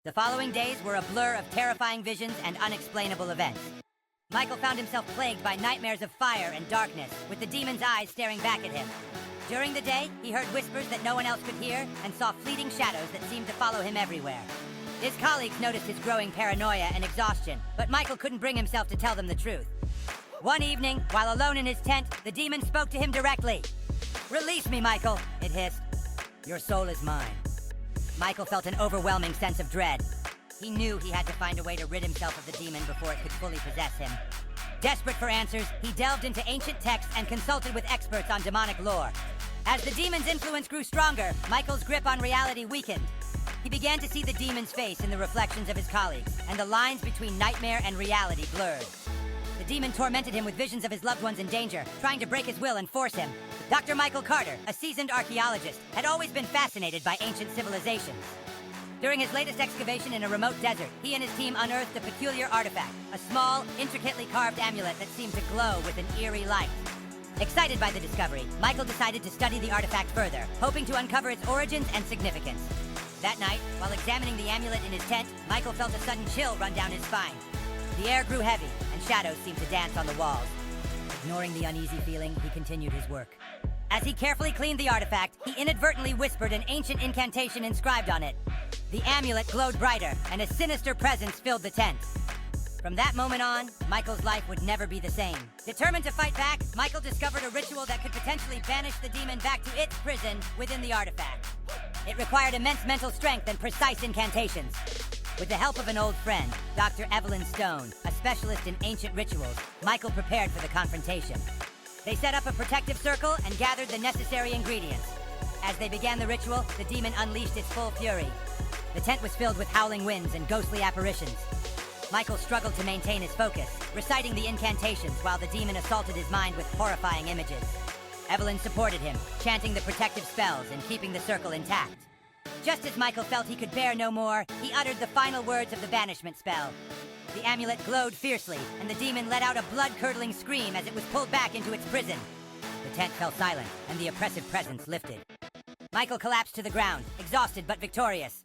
The following days were a blur of terrifying visions and unexplainable events. Michael found himself plagued by nightmares of fire and darkness, with the demon's eyes staring back at him. During the day, he heard whispers that no one else could hear and saw fleeting shadows that seemed to follow him everywhere. His colleagues noticed his growing paranoia and exhaustion, but Michael couldn't bring himself to tell them the truth. One evening, while alone in his tent, the demon spoke to him directly. "Release me, Michael," it hissed. "Your soul is mine." Michael felt an overwhelming sense of dread. He knew he had to find a way to rid himself of the demon before it could fully possess him. Desperate for answers, he delved into ancient texts and consulted with experts on demonic lore. As the demon's influence grew stronger, Michael's grip on reality weakened. He began to see the demon's face in the reflections of his colleagues, and the lines between nightmare and reality blurred. The demon tormented him with visions of his loved ones in danger, trying to break his will and force him. Dr. Michael Carter, a seasoned archaeologist, had always been fascinated by ancient civilizations. During his latest excavation in a remote desert, he and his team unearthed a peculiar artifact, a small, intricately carved amulet that seemed to glow with an eerie light. Excited by the discovery, Michael decided to study the artifact further, hoping to uncover its origins and significance. That night, while examining the amulet in his tent, Michael felt a sudden chill run down his spine. The air grew heavy, and shadows seemed to dance on the walls. Ignoring the uneasy feeling, he continued his work. As he carefully cleaned the artifact, he inadvertently whispered an ancient incantation inscribed on it. The amulet glowed brighter, and a sinister presence filled the tent. From that moment on, Michael's life would never be the same. Determined to fight back, Michael discovered a ritual that could potentially banish the demon back to its prison within the artifact. It required immense mental strength and precise incantations. With the help of an old friend, Dr. Evelyn Stone, a specialist in ancient rituals, Michael prepared for the confrontation. They set up a protective circle and gathered the necessary ingredients. As they began the ritual, the demon unleashed its full fury. The tent was filled with howling winds and ghostly apparitions. Michael struggled to maintain his focus, reciting the incantations while the demon assaulted his mind with horrifying images. Evelyn supported him, chanting the protective spells and keeping the circle intact. Just as Michael felt he could bear no more, he uttered the final words of the banishment spell. The amulet glowed fiercely, and the demon let out a blood-curdling scream as it was pulled back into its prison. The tent fell silent, and the oppressive presence lifted. Michael collapsed to the ground, exhausted but victorious.